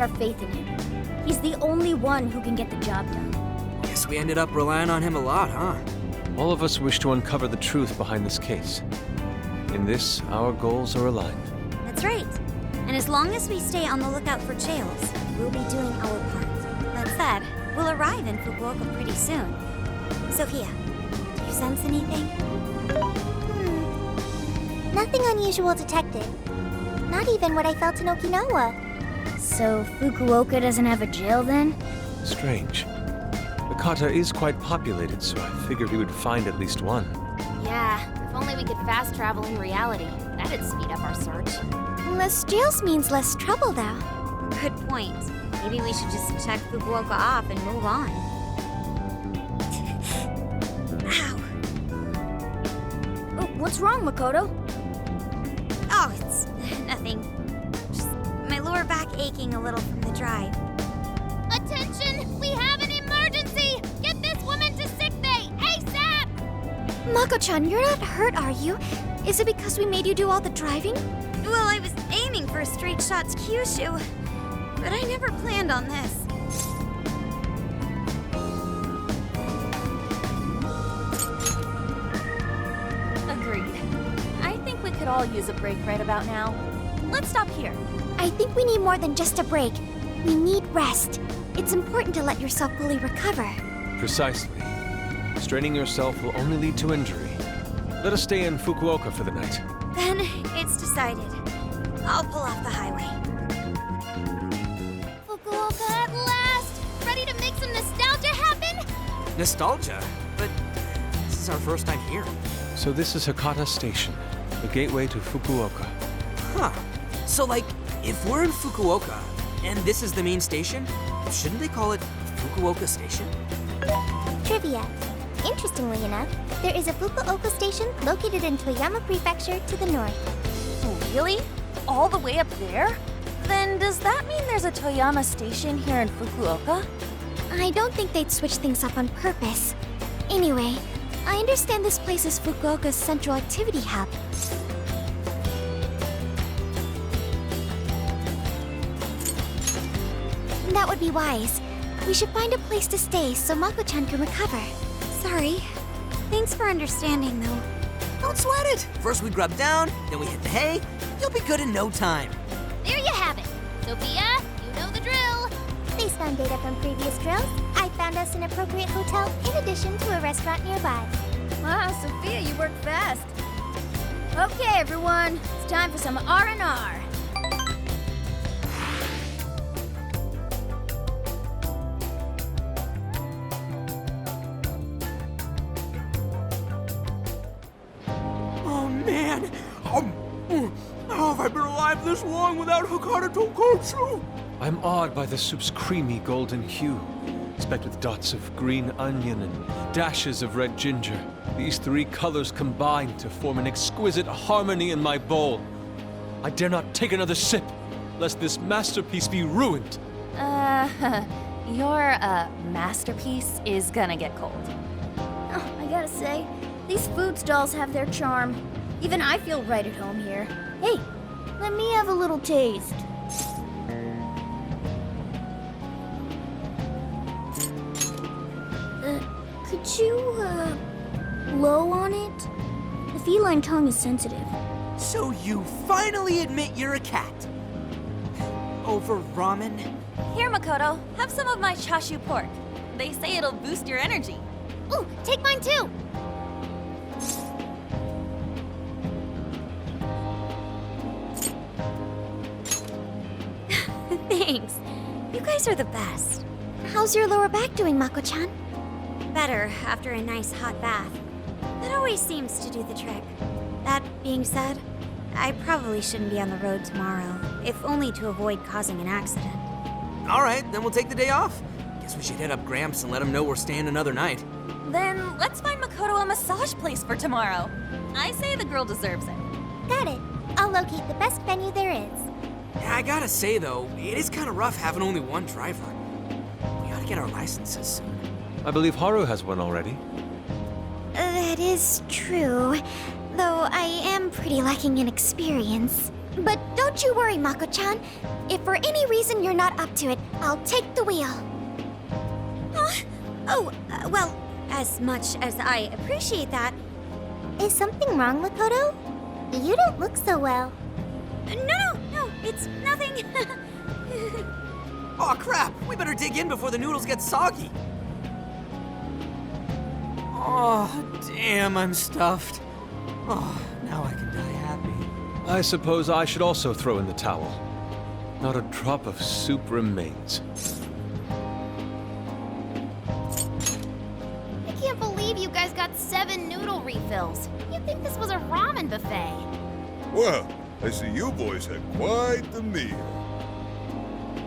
our faith in him. He's the only one who can get the job done. Guess we ended up relying on him a lot, huh? All of us wish to uncover the truth behind this case. In this, our goals are aligned. That's right. And as long as we stay on the lookout for jails, we'll be doing our part. That said, we'll arrive in Fukuoka pretty soon. Sophia, do you sense anything? Nothing unusual detected. Not even what I felt in Okinawa. So Fukuoka doesn't have a jail then? Strange. Hakata is quite populated, so I figured we would find at least one. Yeah, if only we could fast travel in reality. That'd speed up our search. Less jails means less trouble, though. Good point. Maybe we should just check Fukuoka off and move on. Ow. Oh, what's wrong, Makoto? Oh, it's nothing. Just my lower back aching a little from the drive. Attention! We have an emergency! Get this woman to sickbay! ASAP! Mako-chan, you're not hurt, are you? Is it because we made you do all the driving? Well, I was aiming for a straight shot's Kyushu, but I never planned on this. Agreed. I think we could all use a break right about now. Let's stop here. I think we need more than just a break. We need rest. It's important to let yourself fully recover. Precisely. Straining yourself will only lead to injury. Let us stay in Fukuoka for the night. Then it's decided. I'll pull off the highway. Fukuoka at last! Ready to make some nostalgia happen? Nostalgia? But this is our first time here. So this is Hakata Station, the gateway to Fukuoka. Huh. So, like, if we're in Fukuoka, and this is the main station, shouldn't they call it Fukuoka Station? Trivia. Interestingly enough, there is a Fukuoka station located in Toyama Prefecture to the north. Really? All the way up there? Then does that mean there's a Toyama station here in Fukuoka? I don't think they'd switch things up on purpose. Anyway, I understand this place is Fukuoka's central activity hub. That would be wise. We should find a place to stay so Mako-chan can recover. Sorry. Thanks for understanding, though. Don't sweat it. First we grub down, then we hit the hay. You'll be good in no time. There you have it. Sophia, you know the drill. Based on data from previous drills, I found us an appropriate hotel in addition to a restaurant nearby. Wow, Sophia, you work fast. Okay, everyone, it's time for some R&R. Oh, man. How have I been alive this long without Hakata Tonkotsu? I'm awed by the soup's creamy golden hue, specked with dots of green onion and dashes of red ginger. These three colors combine to form an exquisite harmony in my bowl. I dare not take another sip, lest this masterpiece be ruined. Your, masterpiece is gonna get cold. Oh, I gotta say, these food stalls have their charm. Even I feel right at home here. Hey, let me have a little taste. Could you, blow on it? The feline tongue is sensitive. So you finally admit you're a cat. Over ramen? Here, Makoto, have some of my chashu pork. They say it'll boost your energy. Ooh, take mine too! Thanks. You guys are the best. How's your lower back doing, Mako-chan? Better after a nice hot bath. That always seems to do the trick. That being said, I probably shouldn't be on the road tomorrow, if only to avoid causing an accident. All right, then we'll take the day off. Guess we should hit up Gramps and let him know we're staying another night. Then let's find Makoto a massage place for tomorrow. I say the girl deserves it. Got it. I'll locate the best venue there is. Yeah, I gotta say, though, it is kind of rough having only one driver. We ought to get our licenses soon. I believe Haru has one already. That is true. Though I am pretty lacking in experience. But don't you worry, Mako-chan. If for any reason you're not up to it, I'll take the wheel. Well, as much as I appreciate that. Is something wrong, Makoto? You don't look so well. No, it's nothing. Oh crap! We better dig in before the noodles get soggy. Oh, damn, I'm stuffed. Oh, now I can die happy. I suppose I should also throw in the towel. Not a drop of soup remains. I can't believe you guys got 7 noodle refills. You'd think this was a ramen buffet. Well, I see you boys had quite the meal.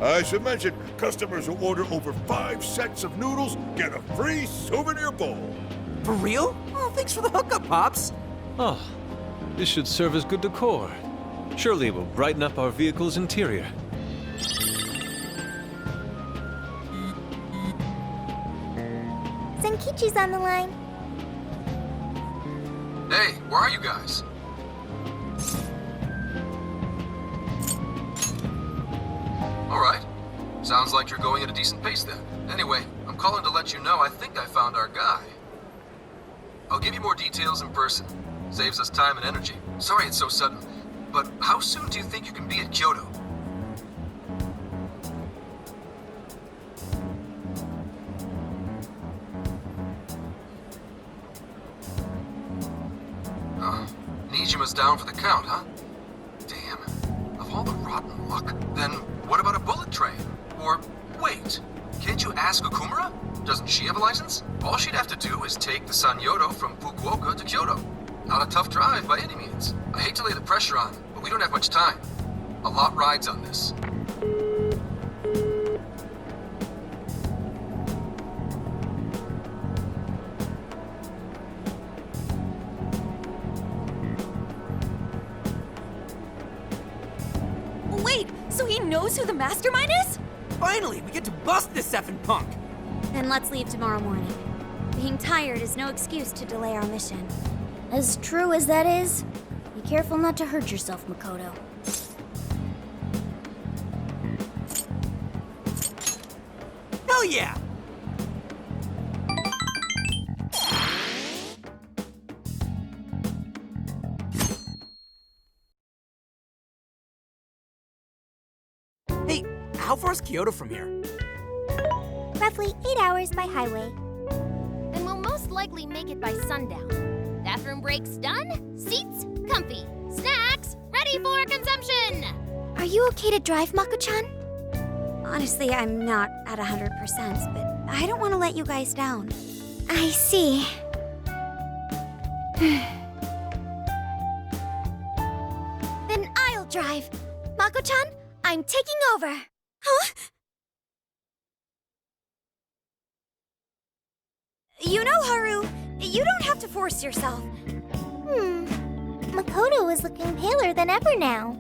I should mention, customers who order over 5 sets of noodles get a free souvenir bowl. For real? Oh, thanks for the hookup, Pops. Oh, this should serve as good decor. Surely it will brighten up our vehicle's interior. Zenkichi's on the line. Hey, where are you guys? Alright. Sounds like you're going at a decent pace then. Anyway, I'm calling to let you know I think I found our guy. I'll give you more details in person. Saves us time and energy. Sorry it's so sudden, but how soon do you think you can be at Kyoto? Nijima's down for the count, huh? Damn. Of all the rotten luck, then what about a bullet train? Or, wait, can't you ask Okumura? Doesn't she have a license? All she'd have to do is take the Sanyodo from Fukuoka to Kyoto. Not a tough drive by any means. I hate to lay the pressure on, but we don't have much time. A lot rides on this. Wait, so he knows who the mastermind is? Finally, we get to bust this effing punk. Then let's leave tomorrow morning. Being tired is no excuse to delay our mission. As true as that is, be careful not to hurt yourself, Makoto. Hell yeah! Hey, how far is Kyoto from here? Roughly 8 hours by highway. Then we'll most likely make it by sundown. Bathroom breaks done, seats comfy, snacks ready for consumption! Are you okay to drive, Mako-chan? Honestly, I'm not at 100%, but I don't want to let you guys down. I see. Then I'll drive. Mako-chan, I'm taking over. Huh? You know, Haru, you don't have to force yourself. Makoto is looking paler than ever now.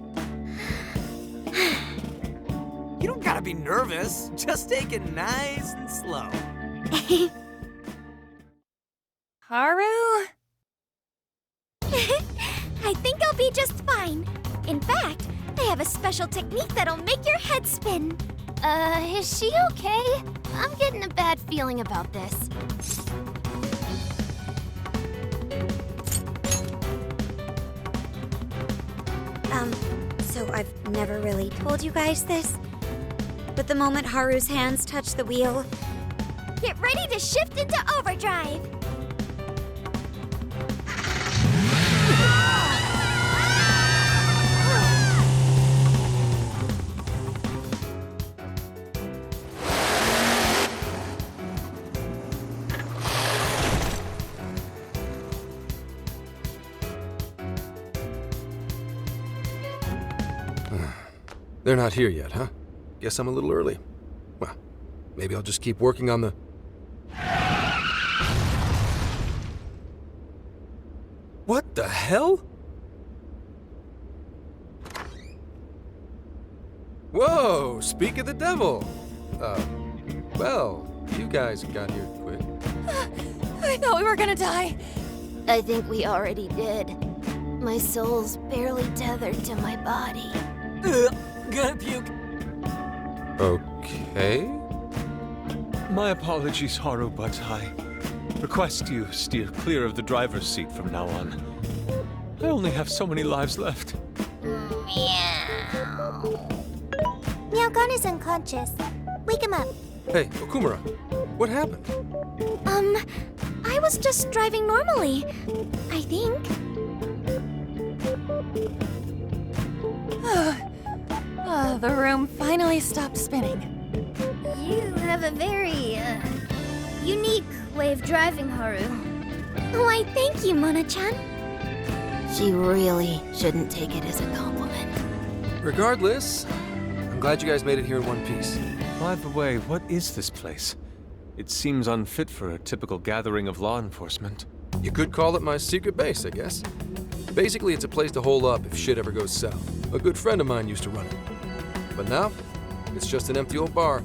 You don't gotta be nervous. Just take it nice and slow. Haru? I think I'll be just fine. In fact, I have a special technique that'll make your head spin. Is she okay? I'm getting a bad feeling about this. So I've never really told you guys this, but the moment Haru's hands touch the wheel, Get ready to shift into overdrive. They're not here yet, huh? Guess I'm a little early. Well, maybe I'll just keep working on the... What the hell? Whoa, speak of the devil. Well, you guys got here quick. I thought we were gonna die. I think we already did. My soul's barely tethered to my body. Ugh, gonna puke. Okay. My apologies, Haru, but I request you steer clear of the driver's seat from now on. I only have so many lives left. Meowgon is unconscious. Wake him up. Hey, Okumura, what happened? I was just driving normally, I think. The room finally stopped spinning. You have a very, unique way of driving, Haru. Why, thank you, Mona-chan. She really shouldn't take it as a compliment. Regardless, I'm glad you guys made it here in one piece. By the way, what is this place? It seems unfit for a typical gathering of law enforcement. You could call it my secret base, I guess. Basically, it's a place to hole up if shit ever goes south. A good friend of mine used to run it. But now, it's just an empty old bar,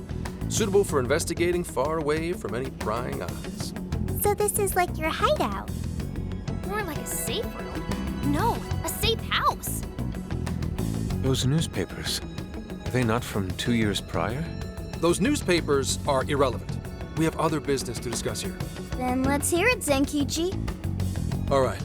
suitable for investigating far away from any prying eyes. So this is like your hideout. More like a safe room. No, a safe house. Those newspapers, are they not from 2 years prior? Those newspapers are irrelevant. We have other business to discuss here. Then let's hear it, Zenkichi. All right,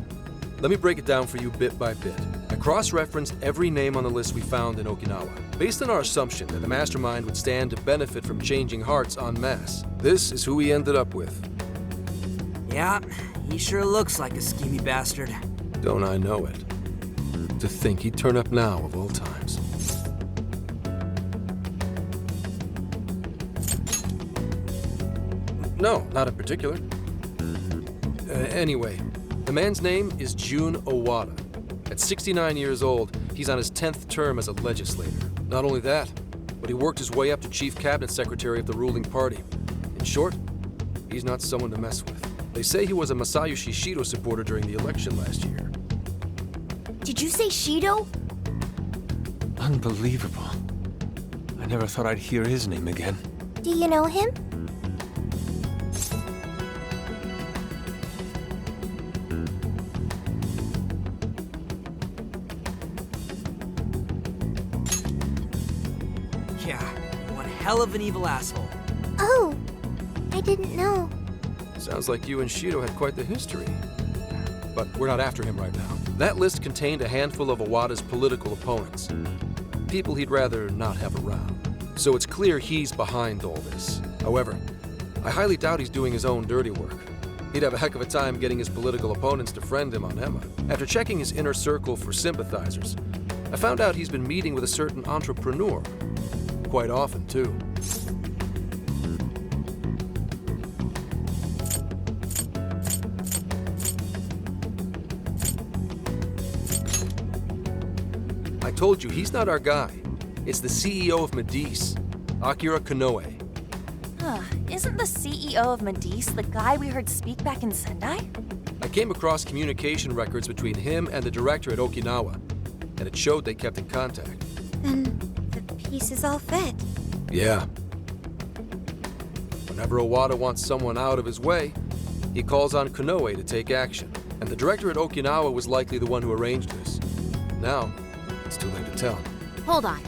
let me break it down for you bit by bit. I cross-referenced every name on the list we found in Okinawa, based on our assumption that the mastermind would stand to benefit from changing hearts en masse. This is who we ended up with. Yeah, he sure looks like a schemy bastard. Don't I know it? To think he'd turn up now of all times. No, not in particular. Anyway, the man's name is Jun Owada. At 69 years old, he's on his 10th term as a legislator. Not only that, but he worked his way up to chief cabinet secretary of the ruling party. In short, he's not someone to mess with. They say he was a Masayoshi Shido supporter during the election last year. Did you say Shido? Unbelievable. I never thought I'd hear his name again. Do you know him? Yeah, one hell of an evil asshole. Oh, I didn't know. Sounds like you and Shido had quite the history. But we're not after him right now. That list contained a handful of Owada's political opponents. People he'd rather not have around. So it's clear he's behind all this. However, I highly doubt he's doing his own dirty work. He'd have a heck of a time getting his political opponents to friend him on Emma. After checking his inner circle for sympathizers, I found out he's been meeting with a certain entrepreneur. Quite often, too. I told you, he's not our guy. It's the CEO of Medice, Akira Konoe. Isn't the CEO of Medice the guy we heard speak back in Sendai? I came across communication records between him and the director at Okinawa, and it showed they kept in contact. Then the pieces all fit. Yeah. Whenever Owada wants someone out of his way, he calls on Konoe to take action, and the director at Okinawa was likely the one who arranged this. Now, it's too late to tell. Hold on.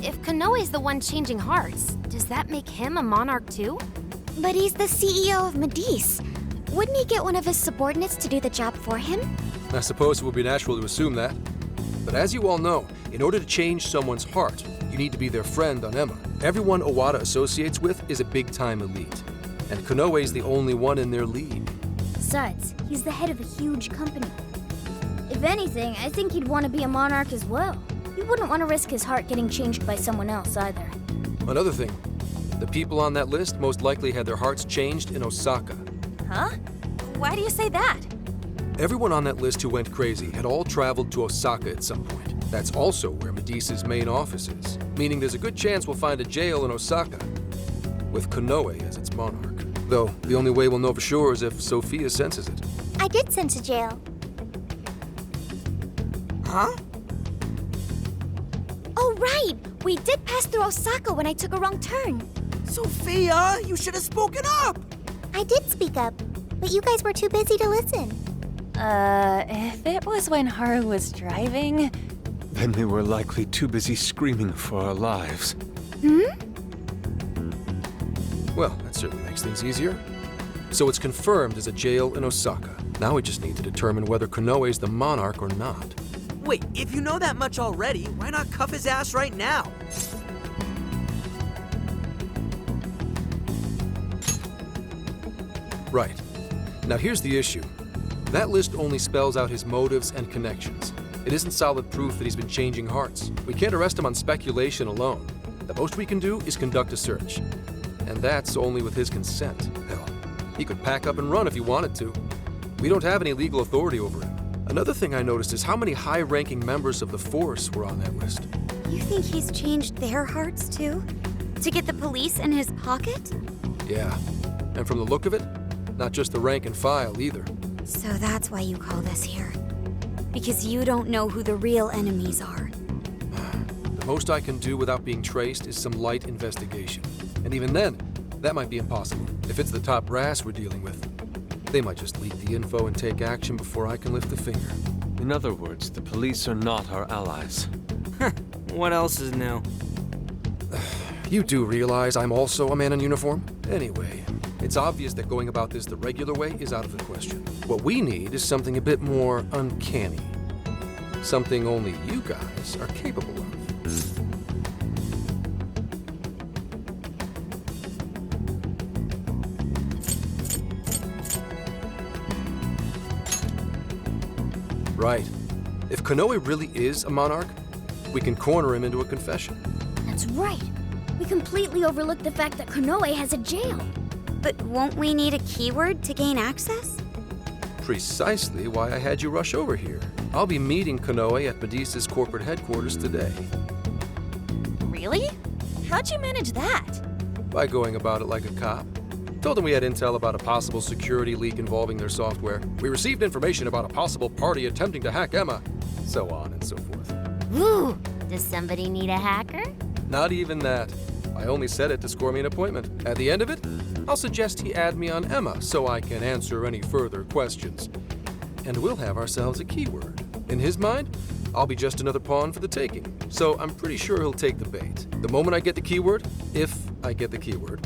If Konoe's the one changing hearts, does that make him a monarch too? But he's the CEO of Medice. Wouldn't he get one of his subordinates to do the job for him? I suppose it would be natural to assume that. But as you all know, in order to change someone's heart, you need to be their friend on Emma. Everyone Owada associates with is a big-time elite, and Konoe's the only one in their league. Besides, he's the head of a huge company. If anything, I think he'd want to be a monarch as well. He wouldn't want to risk his heart getting changed by someone else either. Another thing, the people on that list most likely had their hearts changed in Osaka. Huh? Why do you say that? Everyone on that list who went crazy had all traveled to Osaka at some point. That's also where Medice's main office is, meaning there's a good chance we'll find a jail in Osaka, with Konoe as its monarch. Though, the only way we'll know for sure is if Sophia senses it. I did sense a jail. Huh? Oh, right! We did pass through Osaka when I took a wrong turn. Sophia, you should have spoken up! I did speak up, but you guys were too busy to listen. If it was when Haru was driving... Then we were likely too busy screaming for our lives. Well, that certainly makes things easier. So it's confirmed as a jail in Osaka. Now we just need to determine whether Konoe's the monarch or not. Wait, if you know that much already, why not cuff his ass right now? Right. Now here's the issue. That list only spells out his motives and connections. It isn't solid proof that he's been changing hearts. We can't arrest him on speculation alone. The most we can do is conduct a search. And that's only with his consent. Hell, he could pack up and run if he wanted to. We don't have any legal authority over him. Another thing I noticed is how many high-ranking members of the force were on that list. You think he's changed their hearts too? To get the police in his pocket? Yeah. And from the look of it, not just the rank and file either. So that's why you called us here. Because you don't know who the real enemies are. The most I can do without being traced is some light investigation. And even then, that might be impossible. If it's the top brass we're dealing with, they might just leak the info and take action before I can lift a finger. In other words, the police are not our allies. What else is new? You do realize I'm also a man in uniform? Anyway, it's obvious that going about this the regular way is out of the question. What we need is something a bit more uncanny. Something only you guys are capable of. Right. If Konoe really is a monarch, we can corner him into a confession. That's right. We completely overlooked the fact that Konoe has a jail. But won't we need a keyword to gain access? Precisely why I had you rush over here. I'll be meeting Konoe at Medesa's corporate headquarters today. Really? How'd you manage that? By going about it like a cop. Told them we had intel about a possible security leak involving their software. We received information about a possible party attempting to hack Emma. So on and so forth. Ooh, does somebody need a hacker? Not even that. I only said it to score me an appointment. At the end of it, I'll suggest he add me on Emma so I can answer any further questions. And we'll have ourselves a keyword. In his mind, I'll be just another pawn for the taking. So I'm pretty sure he'll take the bait. The moment I get the keyword, if I get the keyword,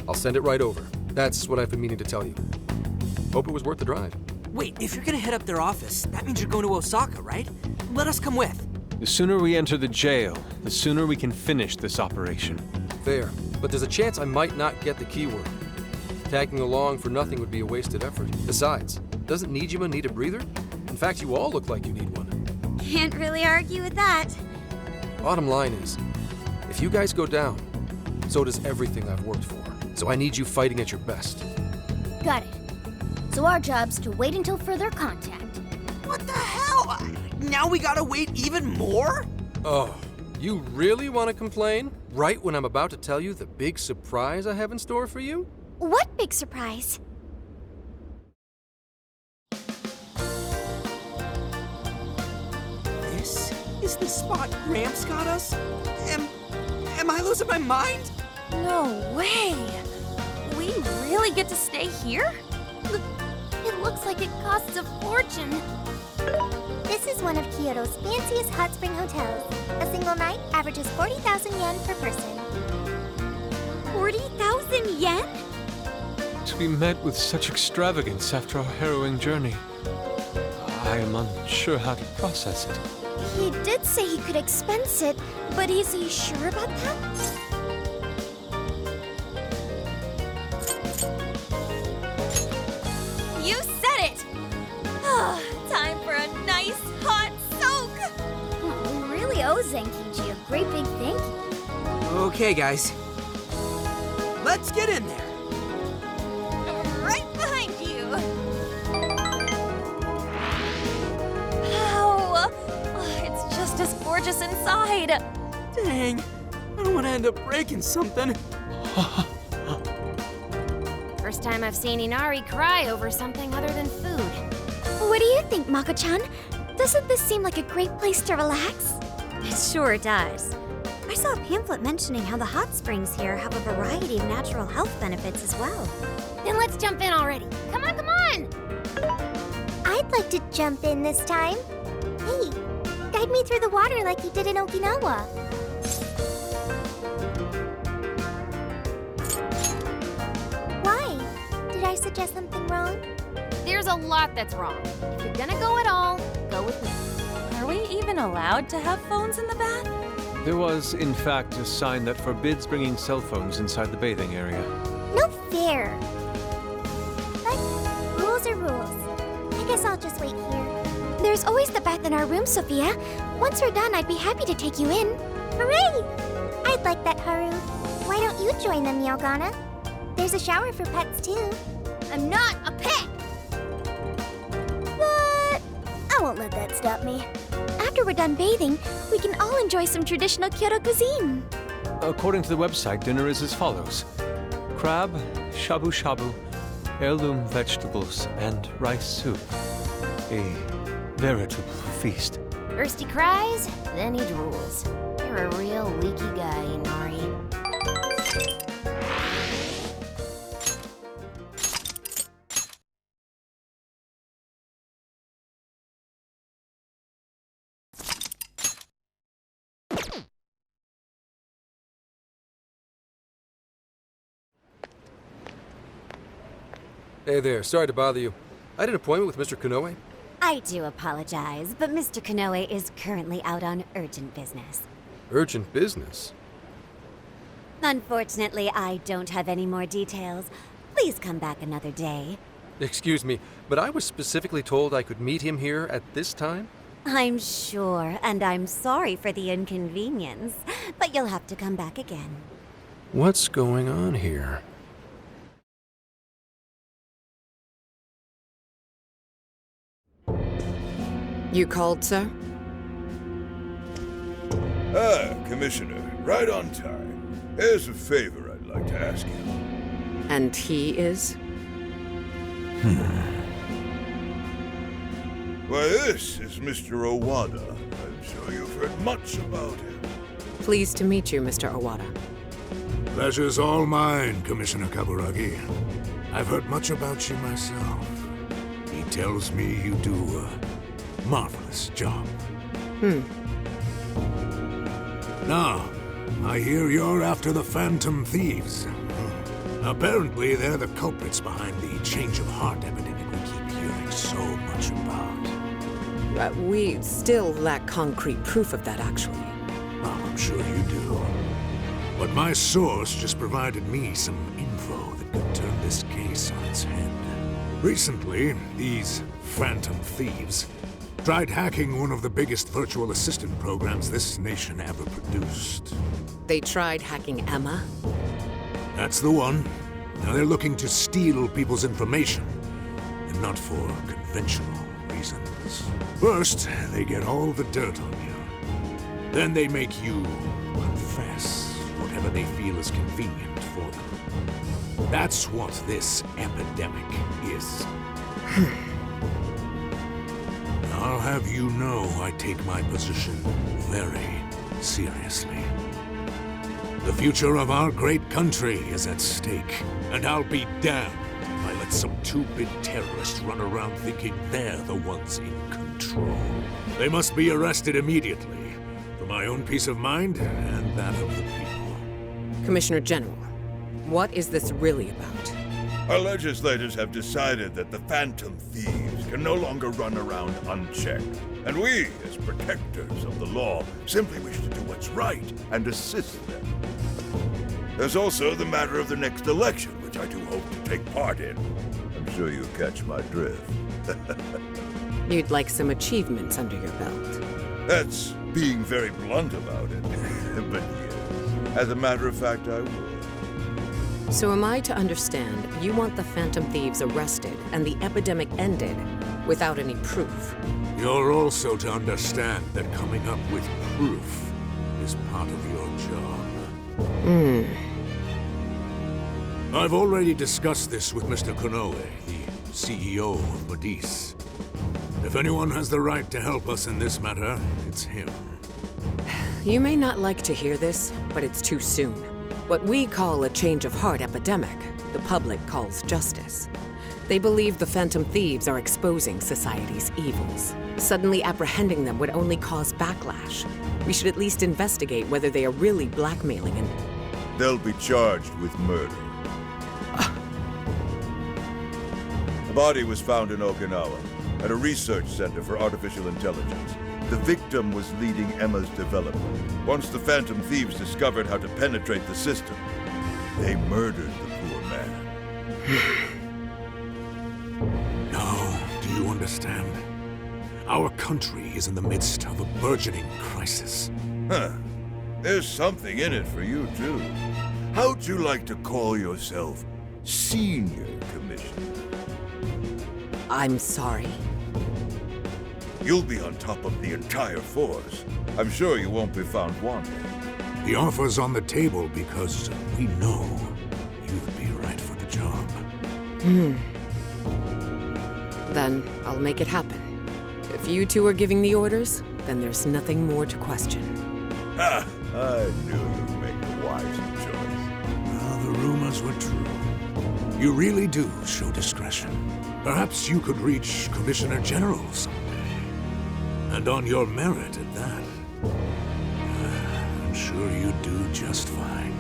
I'll send it right over. That's what I've been meaning to tell you. Hope it was worth the drive. Wait, if you're gonna head up their office, that means you're going to Osaka, right? Let us come with. The sooner we enter the jail, the sooner we can finish this operation. Fair, but there's a chance I might not get the keyword. Tagging along for nothing would be a wasted effort. Besides, doesn't Nijima need a breather? In fact, you all look like you need one. Can't really argue with that. Bottom line is, if you guys go down, so does everything I've worked for. So I need you fighting at your best. Got it. So our job's to wait until further contact. What the hell? Now we gotta wait even more? Oh, you really want to complain? Right when I'm about to tell you the big surprise I have in store for you? What big surprise? This is the spot Gramps got us? Am I losing my mind? No way! We really get to stay here? It looks like it costs a fortune. This is one of Kyoto's fanciest hot spring hotels. A single night averages 40,000 yen per person. 40,000 yen? To be met with such extravagance after our harrowing journey, I am unsure how to process it. He did say he could expense it, but is he sure about that? You said it! Time for a nice hot soak! Oh, we really owe Zenkichi a great big thank you. Okay, guys. Let's get in there. Right behind you! Wow! It's just as gorgeous inside! Dang. I don't want to end up breaking something. First time I've seen Inari cry over something other than food. What do you think, Mako-chan? Doesn't this seem like a great place to relax? It sure does. I saw a pamphlet mentioning how the hot springs here have a variety of natural health benefits as well. Then let's jump in already. Come on, come on! I I'd like to jump in this time. Hey, guide me through the water like you did in Okinawa. Why? Did I suggest something wrong? There's a lot that's wrong. If you're gonna go at all, go with me. Are we even allowed to have phones in the bath? There was, in fact, a sign that forbids bringing cell phones inside the bathing area. No fair. But rules are rules. I guess I'll just wait here. There's always the bath in our room, Sophia. Once we're done, I'd be happy to take you in. Hooray! I'd like that, Haru. Why don't you join them, Yelgana? There's a shower for pets, too. I'm not a pet! But I won't let that stop me. After we're done bathing, we can all enjoy some traditional Kyoto cuisine. According to the website, dinner is as follows. Crab, shabu shabu, heirloom vegetables, and rice soup. A veritable feast. First he cries, then he drools. You're a real leaky guy, Inari. Hey there, sorry to bother you. I had an appointment with Mr. Konoe. I do apologize, but Mr. Konoe is currently out on urgent business. Urgent business? Unfortunately, I don't have any more details. Please come back another day. Excuse me, but I was specifically told I could meet him here at this time? I'm sure, and I'm sorry for the inconvenience, but you'll have to come back again. What's going on here? You called, sir? Ah, Commissioner, right on time. Here's a favor I'd like to ask you. And he is? Why, this is Mr. Owada. I'm sure you've heard much about him. Pleased to meet you, Mr. Owada. Pleasure's all mine, Commissioner Kaburagi. I've heard much about you myself. He tells me you do a marvelous job. Now, I hear you're after the Phantom Thieves. Apparently, they're the culprits behind the change of heart epidemic we keep hearing so much about. We still lack concrete proof of that, actually. Well, I'm sure you do. But my source just provided me some info that could turn this case on its head. Recently, these Phantom Thieves tried hacking one of the biggest virtual assistant programs this nation ever produced. They tried hacking Emma? That's the one. Now they're looking to steal people's information, and not for conventional reasons. First, they get all the dirt on you. Then they make you confess whatever they feel is convenient for them. That's what this epidemic is. I'll have you know I take my position very seriously. The future of our great country is at stake, and I'll be damned if I let some two-bit terrorists run around thinking they're the ones in control. They must be arrested immediately, for my own peace of mind and that of the people. Commissioner General, what is this really about? Our legislators have decided that the Phantom Thieves can no longer run around unchecked, and we, as protectors of the law, simply wish to do what's right and assist them. There's also the matter of the next election, which I do hope to take part in. I'm sure you catch my drift. You'd like some achievements under your belt. That's being very blunt about it. But yes, as a matter of fact, I would. So am I to understand you want the Phantom Thieves arrested and the epidemic ended without any proof? You're also to understand that coming up with proof is part of your job. I've already discussed this with Mr. Konoe, the CEO of Modis. If anyone has the right to help us in this matter, it's him. You may not like to hear this, but it's too soon. What we call a change of heart epidemic, the public calls justice. They believe the Phantom Thieves are exposing society's evils. Suddenly apprehending them would only cause backlash. We should at least investigate whether they are really blackmailing and... They'll be charged with murder. The body was found in Okinawa, at a research center for artificial intelligence. The victim was leading Emma's development. Once the Phantom Thieves discovered how to penetrate the system, they murdered the poor man. Now, do you understand? Our country is in the midst of a burgeoning crisis. Huh. There's something in it for you, too. How'd you like to call yourself Senior Commissioner? I'm sorry. You'll be on top of the entire force. I'm sure you won't be found wanting. The offer's on the table because we know you'd be right for the job. Then I'll make it happen. If you two are giving the orders, then there's nothing more to question. Ha! I knew you'd make the wise choice. Well, the rumors were true. You really do show discretion. Perhaps you could reach Commissioner General someday. And on your merit at that. I'm sure you'd do just fine.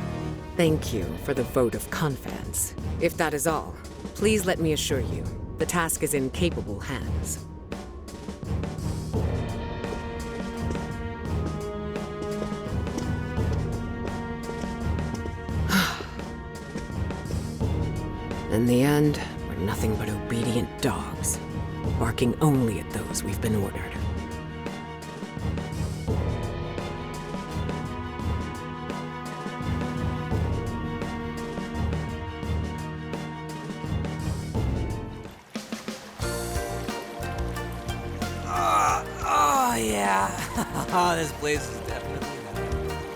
Thank you for the vote of confidence. If that is all, please let me assure you, the task is in capable hands. In the end, we're nothing but obedient dogs, barking only at those we've been ordered. Oh, yeah. Oh, this place is definitely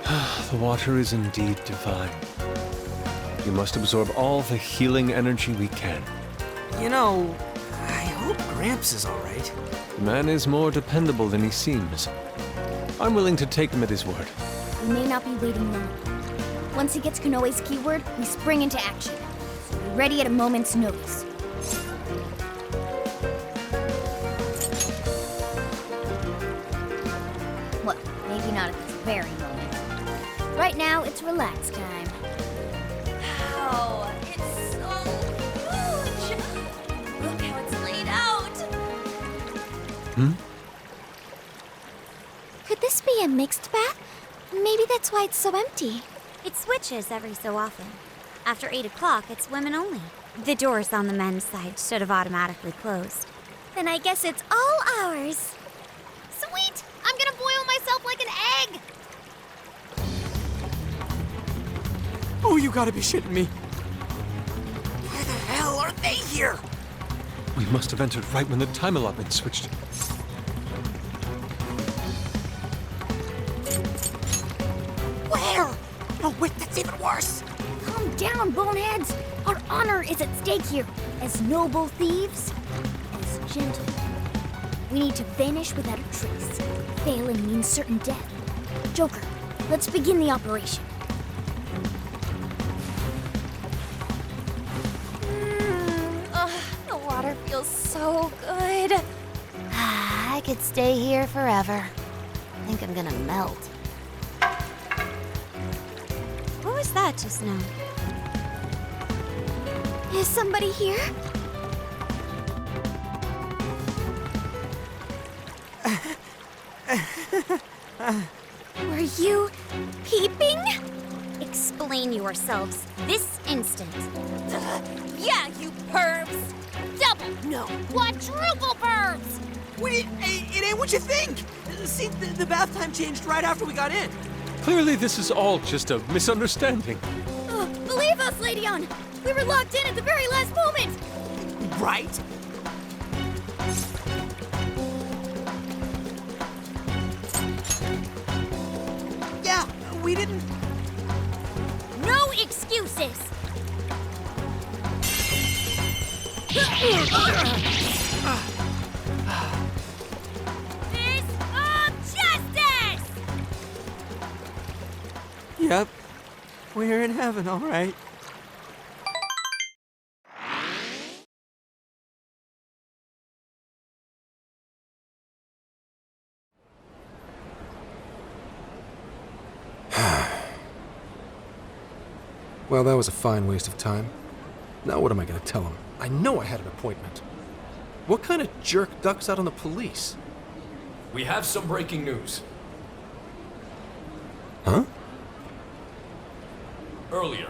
nice. The water is indeed divine. We must absorb all the healing energy we can. You know, I hope Gramps is all right. The man is more dependable than he seems. I'm willing to take him at his word. We may not be waiting long. Once he gets Konoe's keyword, we spring into action. So be ready at a moment's notice. Well, maybe not at this very moment. Right now, it's relax time. Wow, it's so huge! Look how it's laid out! Could this be a mixed bath? Maybe that's why it's so empty. It switches every so often. After 8 o'clock, it's women only. The doors on the men's side should have automatically closed. Then I guess it's all ours. Sweet! I'm gonna boil myself like an egg! Oh, you gotta be shitting me. Why the hell are they here? We must have entered right when the time allotment switched. Where? No, wait, that's even worse. Calm down, boneheads! Our honor is at stake here. As noble thieves, as gentlemen. We need to vanish without a trace. Failing means certain death. Joker, let's begin the operation. The water feels so good. I could stay here forever. I think I'm gonna melt. What was that just now? Is somebody here? Were you peeping? Explain yourselves this instant. Yeah, you pervs! Double, no, quadruple pervs! Wait, it ain't what you think. See, the bath time changed right after we got in. Clearly this is all just a misunderstanding. Believe us, Lady On! We were locked in at the very last moment! Right? Yeah, we didn't... No excuses! Fist of justice! Yep, we're in heaven, all right. Well, that was a fine waste of time. Now what am I gonna tell him? I know I had an appointment. What kind of jerk ducks out on the police? We have some breaking news. Huh? Earlier,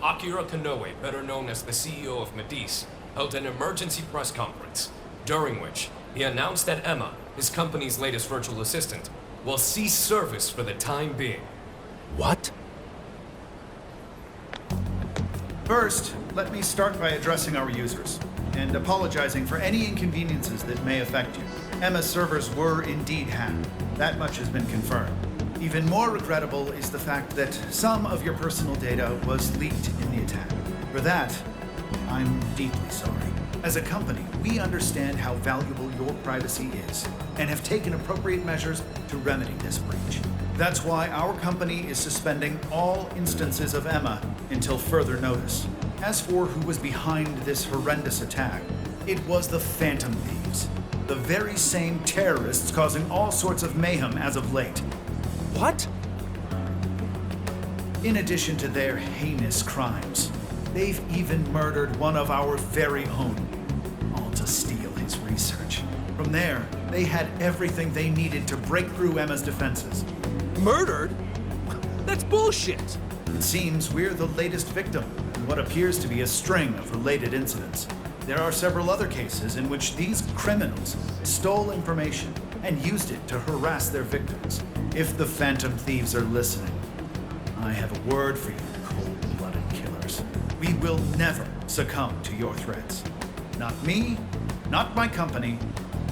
Akira Konoe, better known as the CEO of Medice, held an emergency press conference, during which he announced that Emma, his company's latest virtual assistant, will cease service for the time being. What? First, let me start by addressing our users and apologizing for any inconveniences that may affect you. Emma's servers were indeed hacked. That much has been confirmed. Even more regrettable is the fact that some of your personal data was leaked in the attack. For that, I'm deeply sorry. As a company, we understand how valuable your privacy is and have taken appropriate measures to remedy this breach. That's why our company is suspending all instances of Emma until further notice. As for who was behind this horrendous attack, it was the Phantom Thieves, the very same terrorists causing all sorts of mayhem as of late. What? In addition to their heinous crimes, they've even murdered one of our very own, all to steal his research. From there, they had everything they needed to break through Emma's defenses. Murdered? That's bullshit! It seems we're the latest victim in what appears to be a string of related incidents. There are several other cases in which these criminals stole information and used it to harass their victims. If the Phantom Thieves are listening, I have a word for you, cold-blooded killers. We will never succumb to your threats. Not me, not my company,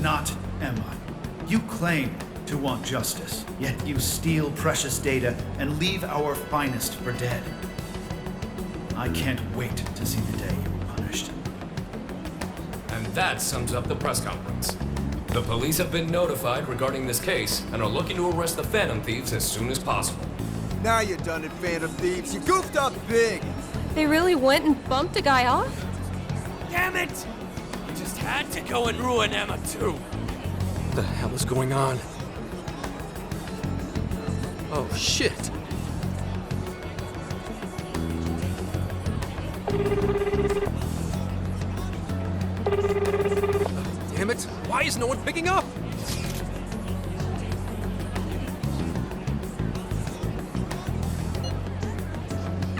not Emma. You claim to want justice, yet you steal precious data and leave our finest for dead. I can't wait to see the day you are punished. And that sums up the press conference. The police have been notified regarding this case and are looking to arrest the Phantom Thieves as soon as possible. Now you're done it, Phantom Thieves. You goofed up big. They really went and bumped a guy off? Damn it! You just had to go and ruin Emma, too. What the hell is going on? Oh, shit. Damn it! Why is no one picking up?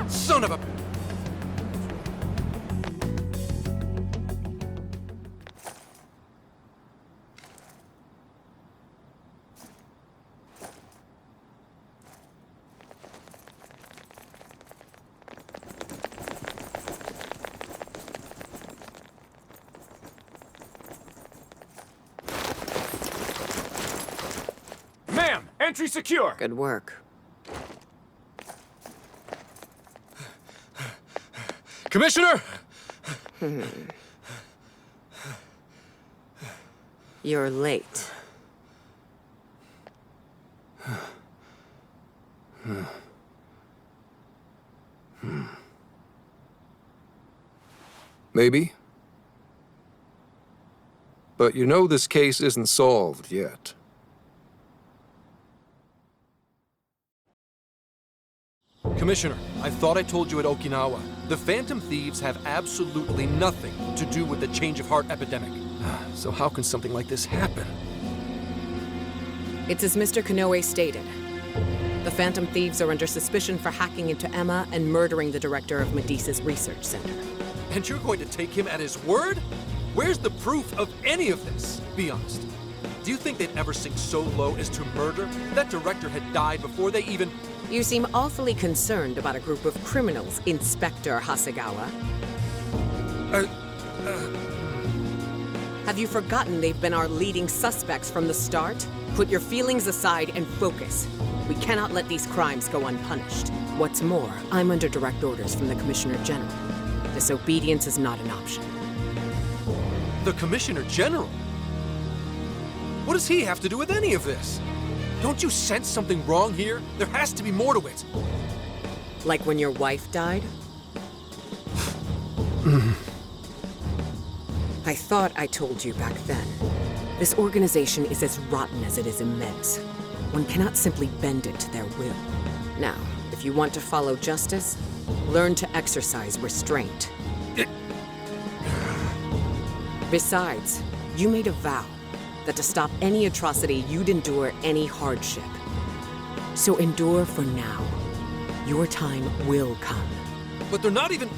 Son of a... Ma'am, entry secure. Good work. Commissioner! You're late. Maybe. But you know this case isn't solved yet. Commissioner, I thought I told you at Okinawa. The Phantom Thieves have absolutely nothing to do with the change of heart epidemic. So how can something like this happen? It's as Mr. Konoe stated. The Phantom Thieves are under suspicion for hacking into Emma and murdering the director of Medice's research center. And you're going to take him at his word? Where's the proof of any of this? Be honest. Do you think they'd ever sink so low as to murder? That director had died before they even... You seem awfully concerned about a group of criminals, Inspector Hasegawa. Have you forgotten they've been our leading suspects from the start? Put your feelings aside and focus. We cannot let these crimes go unpunished. What's more, I'm under direct orders from the Commissioner General. Disobedience is not an option. The Commissioner General? What does he have to do with any of this? Don't you sense something wrong here? There has to be more to it. Like when your wife died? I thought I told you back then. This organization is as rotten as it is immense. One cannot simply bend it to their will. Now, if you want to follow justice, Learn to exercise restraint. Besides, you made a vow that to stop any atrocity, you'd endure any hardship. So endure for now. Your time will come. But they're not even...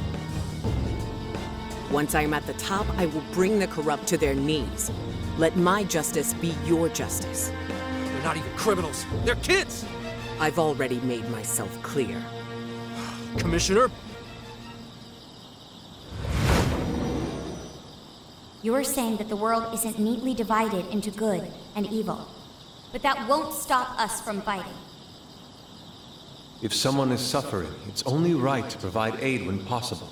Once I am at the top, I will bring the corrupt to their knees. Let my justice be your justice. They're not even criminals. They're kids! I've already made myself clear. Commissioner? You're saying that the world isn't neatly divided into good and evil. But that won't stop us from fighting. If someone is suffering, it's only right to provide aid when possible.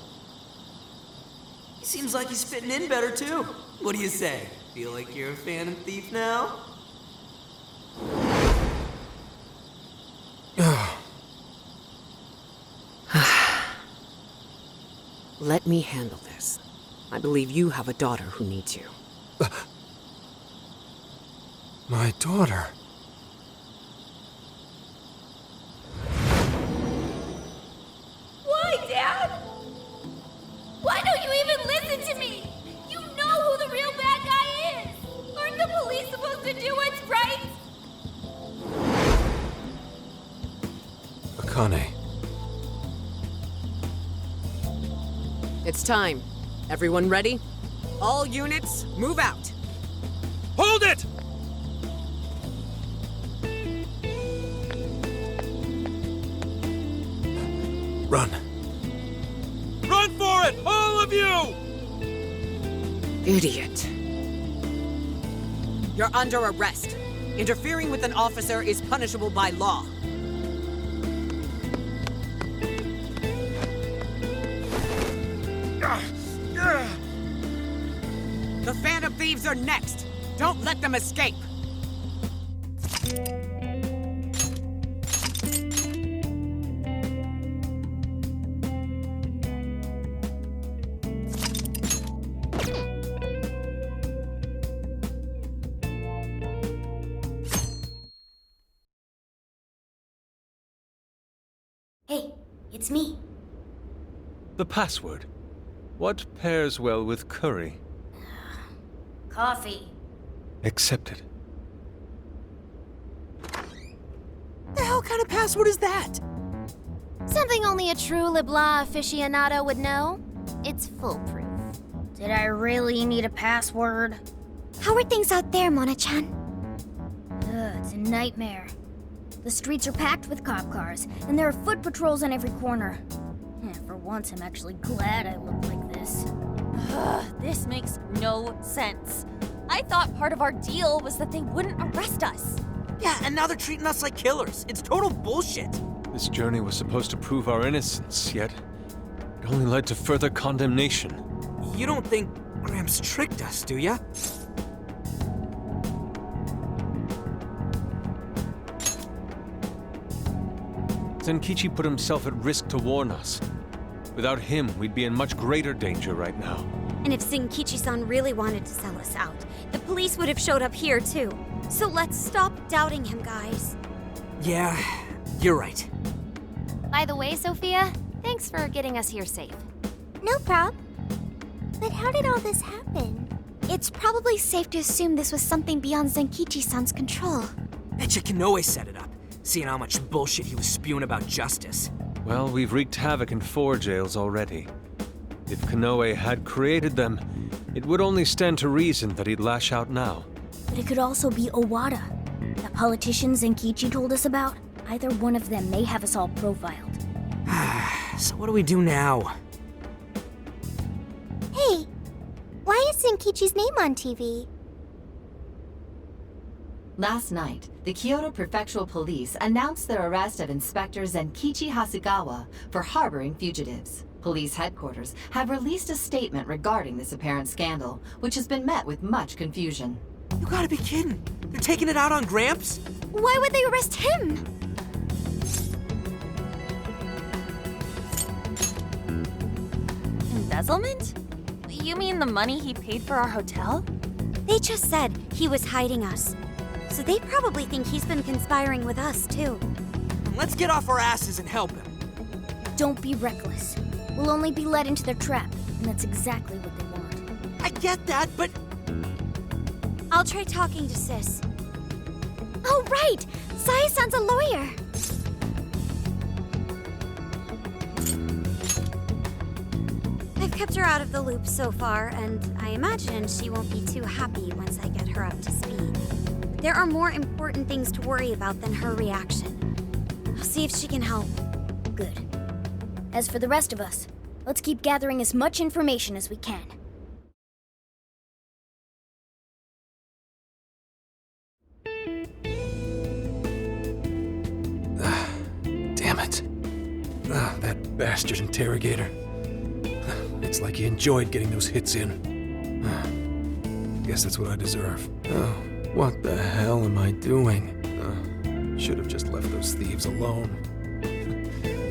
He seems like he's fitting in better, too. What do you say? Feel like you're a Phantom Thief now? Let me handle this. I believe you have a daughter who needs you. My daughter? Why, Dad? Why don't you even listen to me? You know who the real bad guy is! Aren't the police supposed to do what's right? Akane. It's time. Everyone ready? All units, move out! Hold it! Run. Run for it! All of you! Idiot. You're under arrest. Interfering with an officer is punishable by law. The Phantom Thieves are next! Don't let them escape! Hey, it's me. The password. What pairs well with curry? Coffee. Accepted. The hell kind of password is that? Something only a true LeBlanc aficionado would know. It's foolproof. Did I really need a password? How are things out there, Mona-chan? It's a nightmare. The streets are packed with cop cars, and there are foot patrols on every corner. For once, I'm actually glad I look like this. This makes no sense. I thought part of our deal was that they wouldn't arrest us. Yeah, and now they're treating us like killers. It's total bullshit. This journey was supposed to prove our innocence, yet it only led to further condemnation. You don't think Gramps tricked us, do ya? Zenkichi put himself at risk to warn us. Without him, we'd be in much greater danger right now. And if Zenkichi-san really wanted to sell us out, the police would have showed up here too. So let's stop doubting him, guys. Yeah, you're right. By the way, Sophia, thanks for getting us here safe. No prob. But how did all this happen? It's probably safe to assume this was something beyond Zenkichi-san's control. Betcha Konoe set it up, seeing how much bullshit he was spewing about justice. Well, we've wreaked havoc in 4 jails already. If Konoe had created them, it would only stand to reason that he'd lash out now. But it could also be Owada, that politician Zenkichi told us about. Either one of them may have us all profiled. So what do we do now? Hey, why is Zenkichi's name on TV? Last night, the Kyoto Prefectural Police announced their arrest of Inspector Zenkichi Hasegawa for harboring fugitives. Police headquarters have released a statement regarding this apparent scandal, which has been met with much confusion. You gotta be kidding. They're taking it out on Gramps? Why would they arrest him? Embezzlement? You mean the money he paid for our hotel? They just said he was hiding us. So they probably think he's been conspiring with us, too. Let's get off our asses and help him. Don't be reckless. We'll only be led into their trap, and that's exactly what they want. I get that, but... I'll try talking to Sis. Oh, right! Saya-san's a lawyer! I've kept her out of the loop so far, and I imagine she won't be too happy once I get her up to speed. There are more important things to worry about than her reaction. I'll see if she can help. Good. As for the rest of us, let's keep gathering as much information as we can. Damn it. That bastard interrogator. It's like he enjoyed getting those hits in. Guess that's what I deserve. Oh, what the hell am I doing? Should have just left those thieves alone.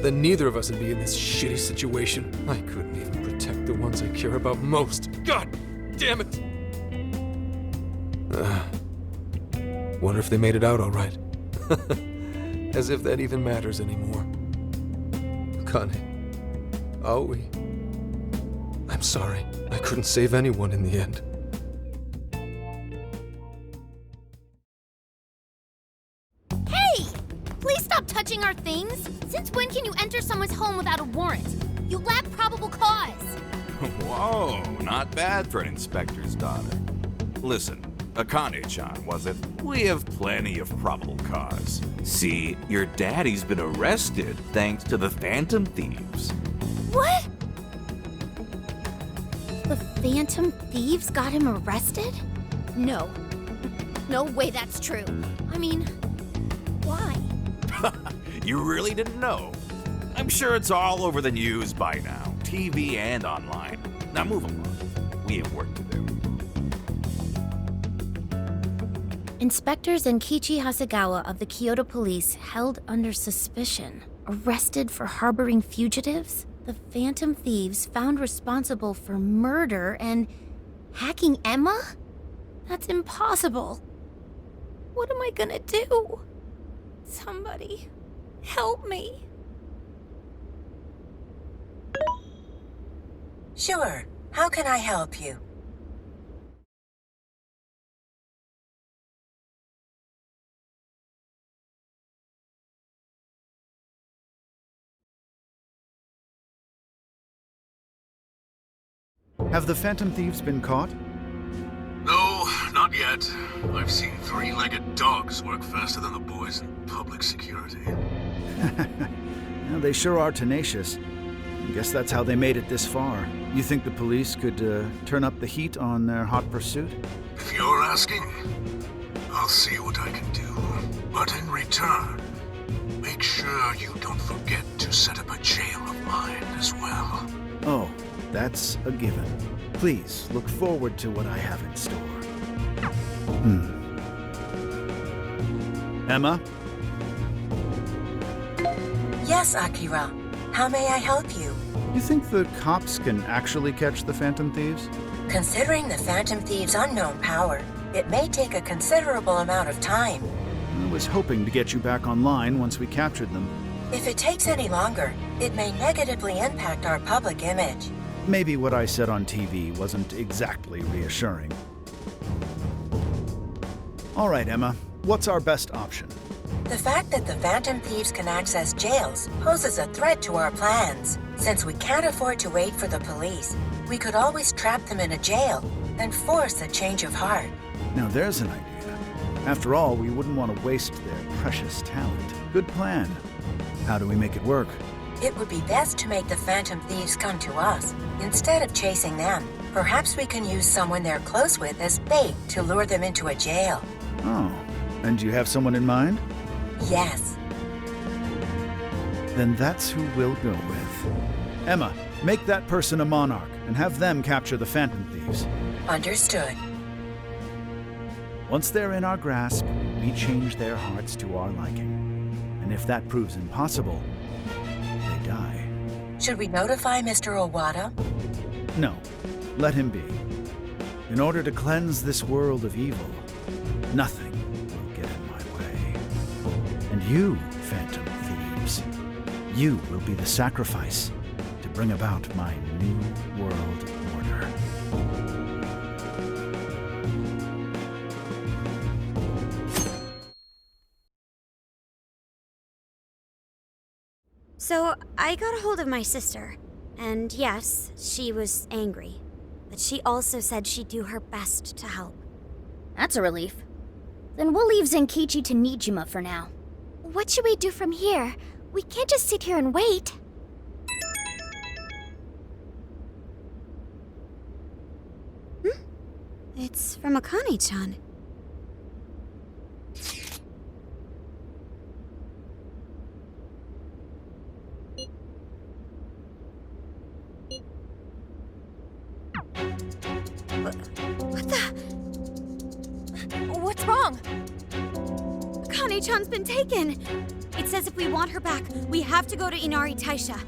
Then neither of us would be in this shitty situation. I couldn't even protect the ones I care about most. God damn it! Wonder if they made it out all right. As if that even matters anymore. Connie. Aoi. I'm sorry. I couldn't save anyone in the end. Hey! Please stop touching our things! Since when can you enter someone's home without a warrant? You lack probable cause! Whoa, not bad for an inspector's daughter. Listen, Akane-chan, was it? We have plenty of probable cause. See, your daddy's been arrested thanks to the Phantom Thieves. What? The Phantom Thieves got him arrested? No. No way that's true. I mean, why? You really didn't know? I'm sure it's all over the news by now, TV and online. Now move along. We have work to do. Inspector Zenkichi Hasegawa of the Kyoto Police held under suspicion, arrested for harboring fugitives? The Phantom Thieves found responsible for murder and hacking Emma? That's impossible. What am I gonna do? Somebody, help me. Sure. How can I help you? Have the Phantom Thieves been caught? No, not yet. I've seen three-legged dogs work faster than the boys in public security. Well, they sure are tenacious. I guess that's how they made it this far. You think the police could turn up the heat on their hot pursuit? If you're asking, I'll see what I can do. But in return, make sure you don't forget to set up a jail of mine as well. Oh, that's a given. Please look forward to what I have in store. Emma? Yes, Akira. How may I help you? You think the cops can actually catch the Phantom Thieves? Considering the Phantom Thieves' unknown power, it may take a considerable amount of time. I was hoping to get you back online once we captured them. If it takes any longer, it may negatively impact our public image. Maybe what I said on TV wasn't exactly reassuring. All right, Emma. What's our best option? The fact that the Phantom Thieves can access jails poses a threat to our plans. Since we can't afford to wait for the police, we could always trap them in a jail and force a change of heart. Now there's an idea. After all, we wouldn't want to waste their precious talent. Good plan. How do we make it work? It would be best to make the Phantom Thieves come to us, instead of chasing them. Perhaps we can use someone they're close with as bait to lure them into a jail. Oh, and do you have someone in mind? Yes. Then that's who we'll go with. Emma, make that person a monarch and have them capture the Phantom Thieves. Understood. Once they're in our grasp, we change their hearts to our liking. And if that proves impossible, they die. Should we notify Mr. Owada? No, let him be. In order to cleanse this world of evil, nothing will get in my way. And you, Phantom Thieves, You will be the sacrifice to bring about my new world order. So, I got a hold of my sister, and yes, she was angry. But she also said she'd do her best to help. That's a relief. Then we'll leave Zenkichi to Nijima for now. What should we do from here? We can't just sit here and wait. It's from Akane-chan. What the? What's wrong? Akane-chan's been taken. It says if we want her back, we have to go to Inari Taisha.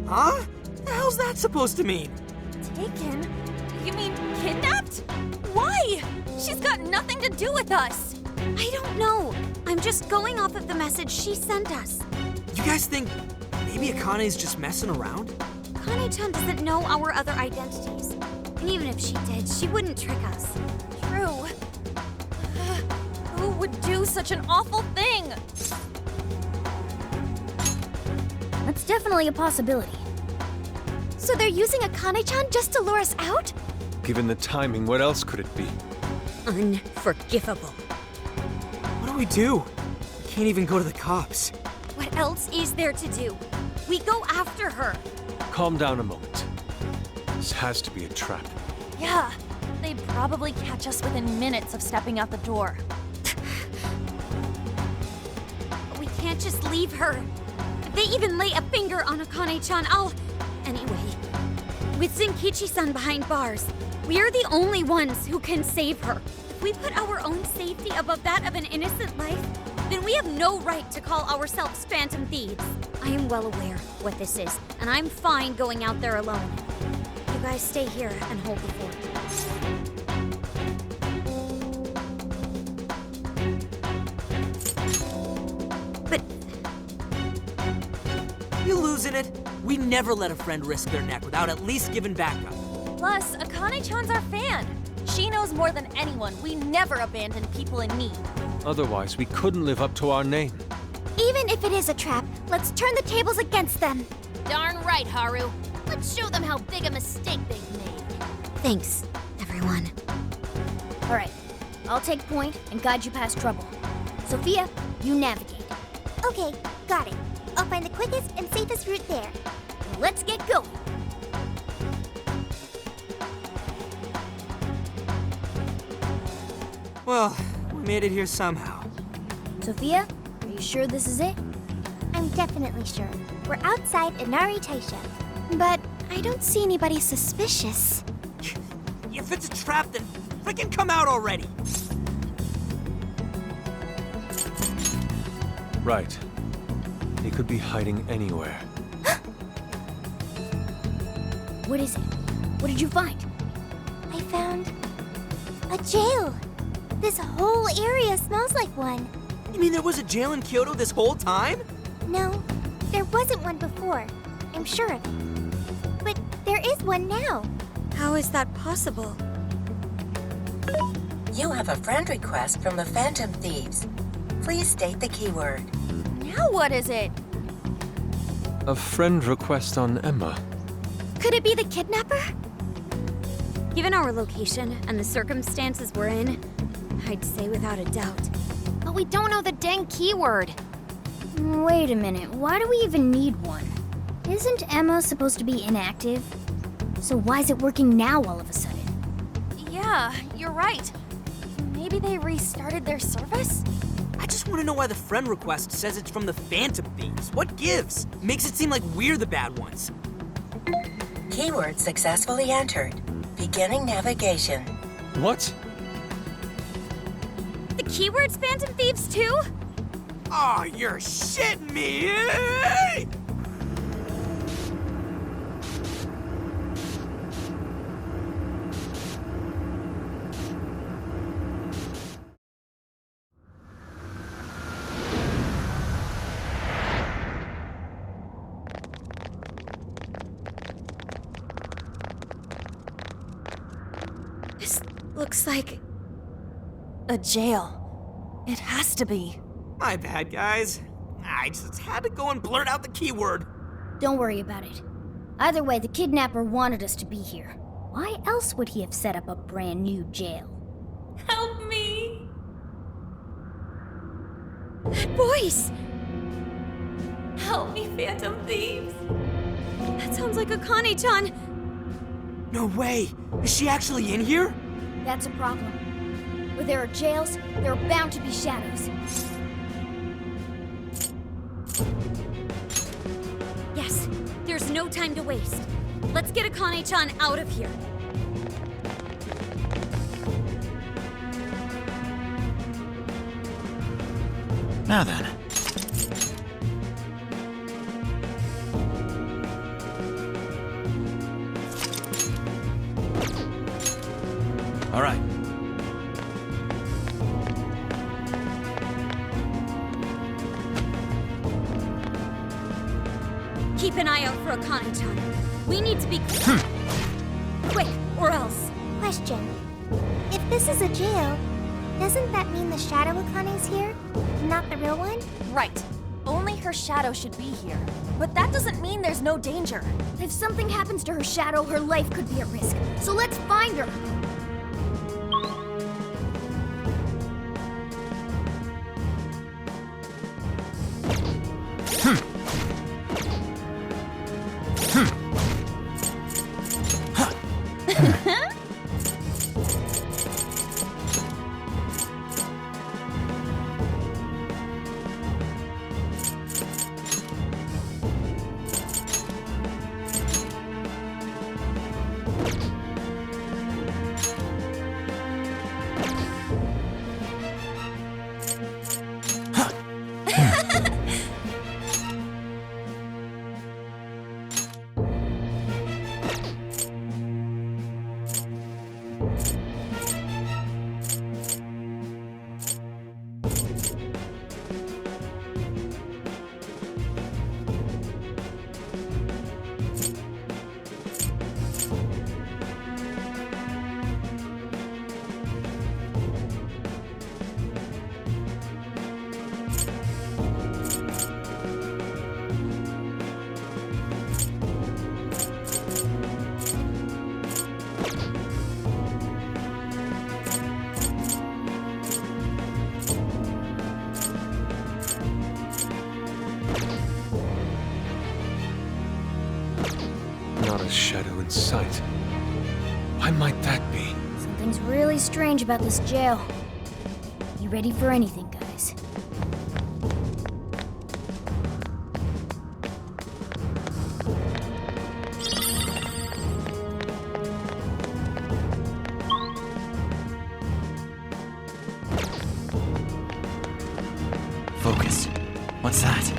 Huh? The hell's that supposed to mean? Taken? You mean kidnapped? Why? She's got nothing to do with us. I don't know. I'm just going off of the message she sent us. You guys think maybe Akane's just messing around? Akane-chan doesn't know our other identities. And even if she did, she wouldn't trick us. True. Who would do such an awful thing? That's definitely a possibility. So they're using Akane-chan just to lure us out? Given the timing, what else could it be? Unforgivable. What do we do? We can't even go to the cops. What else is there to do? We go after her. Calm down a moment. This has to be a trap. Yeah, they'd probably catch us within minutes of stepping out the door. We can't just leave her. If they even lay a finger on Akane-chan, I'll... Anyway, with Zenkichi-san behind bars, we are the only ones who can save her. If we put our own safety above that of an innocent life, then we have no right to call ourselves Phantom Thieves. I am well aware what this is, and I'm fine going out there alone. You guys stay here and hold the fort. But... You losing it? We never let a friend risk their neck without at least giving backup. Plus, Akane-chan's our fan. She knows more than anyone. We never abandon people in need. Otherwise, we couldn't live up to our name. Even if it is a trap, let's turn the tables against them. Darn right, Haru. Let's show them how big a mistake they've made. Thanks, everyone. All right, I'll take point and guide you past trouble. Sophia, you navigate. Okay, got it. I'll find the quickest and safest route there. Let's get going. Well, we made it here somehow. Sophia, are you sure this is it? I'm definitely sure. We're outside Inari Taisha. But I don't see anybody suspicious. If it's a trap, then freaking come out already! Right. He could be hiding anywhere. What is it? What did you find? I found a jail. This whole area smells like one. You mean there was a jail in Kyoto this whole time? No, there wasn't one before. I'm sure of it. But there is one now. How is that possible? You have a friend request from the Phantom Thieves. Please state the keyword. Now what is it? A friend request on Emma. Could it be the kidnapper? Given our location and the circumstances we're in, I'd say without a doubt. But we don't know the dang keyword. Wait a minute, why do we even need one? Isn't Emma supposed to be inactive? So why is it working now all of a sudden? Yeah, you're right. Maybe they restarted their service? I just want to know why the friend request says it's from the Phantom Thieves. What gives? Makes it seem like we're the bad ones. Keyword successfully entered. Beginning navigation. What? The keyword's Phantom Thieves too? Oh, you're shitting me! looks like a jail. It has to be. My bad, guys. I just had to go and blurt out the keyword. Don't worry about it. Either way, the kidnapper wanted us to be here. Why else would he have set up a brand new jail? Help me! That voice! Help me, Phantom Thieves! That sounds like Akane-chan! No way! Is she actually in here? That's a problem. Where there are jails, there are bound to be shadows. Yes, there's no time to waste. Let's get Akane-chan out of here. Now then. All right. Keep an eye out for Akane-chan. We need to be quick, or else. Question. If this is a jail, doesn't that mean the Shadow Akane's here? Not the real one? Right. Only her shadow should be here. But that doesn't mean there's no danger. If something happens to her shadow, her life could be at risk. So let's find her! Not a shadow in sight. Why might that be? Something's really strange about this jail. You ready for anything, guys? Focus. What's that?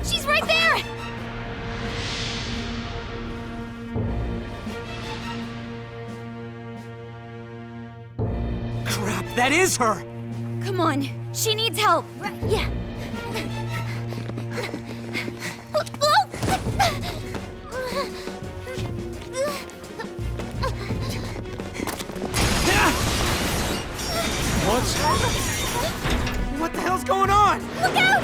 She's right there! Crap, that is her! Come on, she needs help. Right, yeah. What the hell's going on? Look out!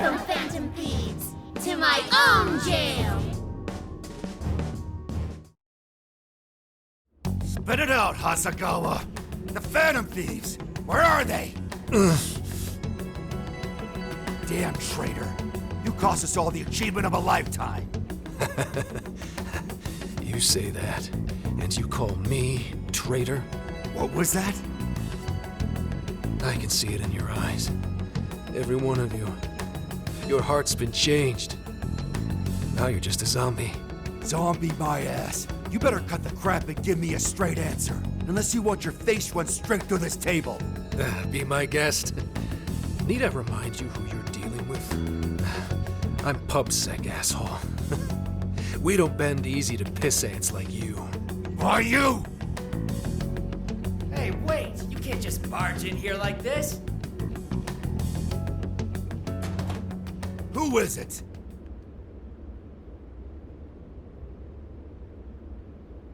Welcome, Phantom Thieves, to my own jail! Spit it out, Hasagawa. The Phantom Thieves. Where are they? Damn traitor. You cost us all the achievement of a lifetime. You say that, and you call me traitor? What was that? I can see it in your eyes. Every one of you. Your heart's been changed. Now you're just a zombie. Zombie my ass. You better cut the crap and give me a straight answer. Unless you want your face run straight through this table. Be my guest. Need I remind you who you're dealing with? I'm PubSec, asshole. We don't bend easy to piss ants like you. Are you? Hey, wait! You can't just barge in here like this! Who is it?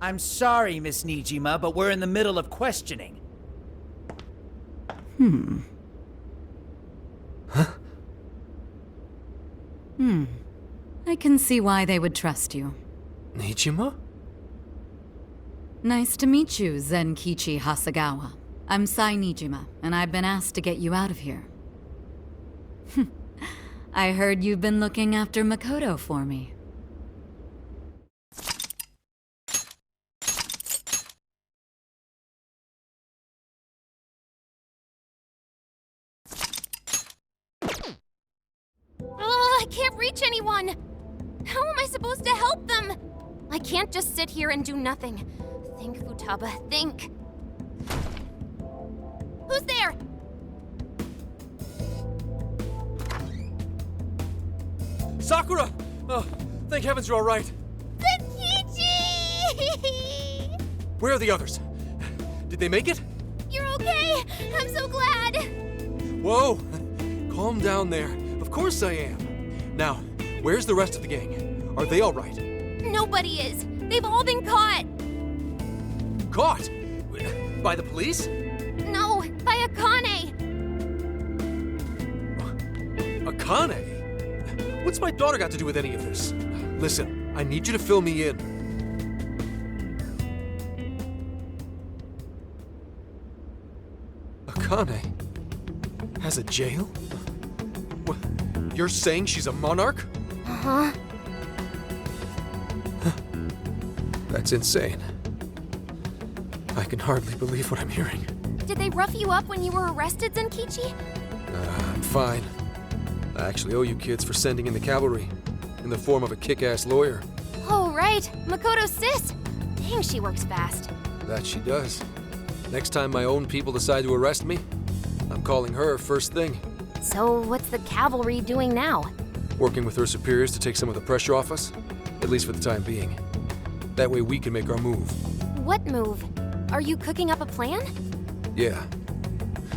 I'm sorry, Miss Nijima, but we're in the middle of questioning. I can see why they would trust you. Nijima? Nice to meet you, Zenkichi Hasegawa. I'm Sai Nijima, and I've been asked to get you out of here. I heard you've been looking after Makoto for me. I can't reach anyone! How am I supposed to help them? I can't just sit here and do nothing. Think, Futaba, think! Who's there? Sakura! Oh, thank heavens you're all right. Zenkichi! Where are the others? Did they make it? You're okay! I'm so glad! Whoa! Calm down there. Of course I am. Now, where's the rest of the gang? Are they all right? Nobody is. They've all been caught. Caught? By the police? No, by Akane. Akane? What's my daughter got to do with any of this? Listen, I need you to fill me in. Akane has a jail? What? You're saying she's a monarch? Uh-huh. That's insane. I can hardly believe what I'm hearing. Did they rough you up when you were arrested, Zenkichi? I'm fine. I actually owe you kids for sending in the cavalry, in the form of a kick-ass lawyer. Oh, right. Makoto's sis. Dang, she works fast. That she does. Next time my own people decide to arrest me, I'm calling her first thing. So what's the cavalry doing now? Working with her superiors to take some of the pressure off us, at least for the time being. That way we can make our move. What move? Are you cooking up a plan? Yeah.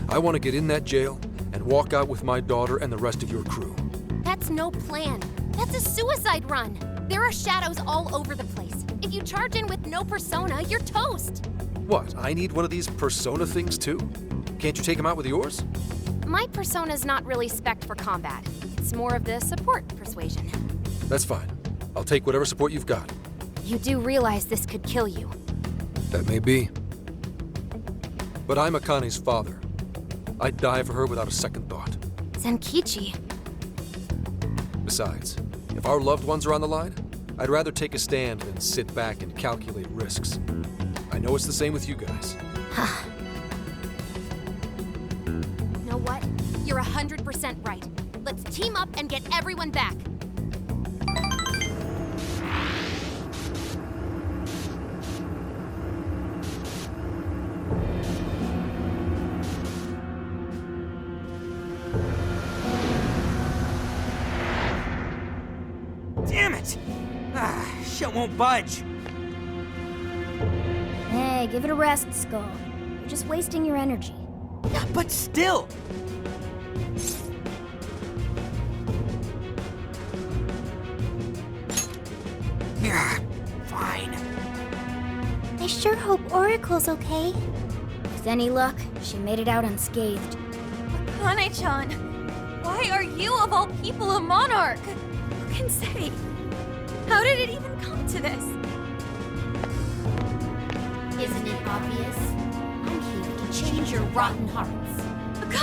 I want to get in that jail and walk out with my daughter and the rest of your crew. That's no plan. That's a suicide run. There are shadows all over the place. If you charge in with no persona, you're toast. What, I need one of these persona things too? Can't you take them out with yours? My persona's not really spec'd for combat. It's more of the support persuasion. That's fine. I'll take whatever support you've got. You do realize this could kill you. That may be. But I'm Akane's father. I'd die for her without a second thought. Zenkichi. Besides, if our loved ones are on the line, I'd rather take a stand than sit back and calculate risks. I know it's the same with you guys. Know what? You're 100% right. Let's team up and get everyone back. Damn it! Shit won't budge. Hey, give it a rest, Skull. You're just wasting your energy. Yeah, but still! Yeah, fine. I sure hope Oracle's okay. With any luck, she made it out unscathed. Akane-chan, why are you, of all people, a monarch? Who can say? How did it even come to this? Isn't it obvious? I'm here to change your rotten hearts.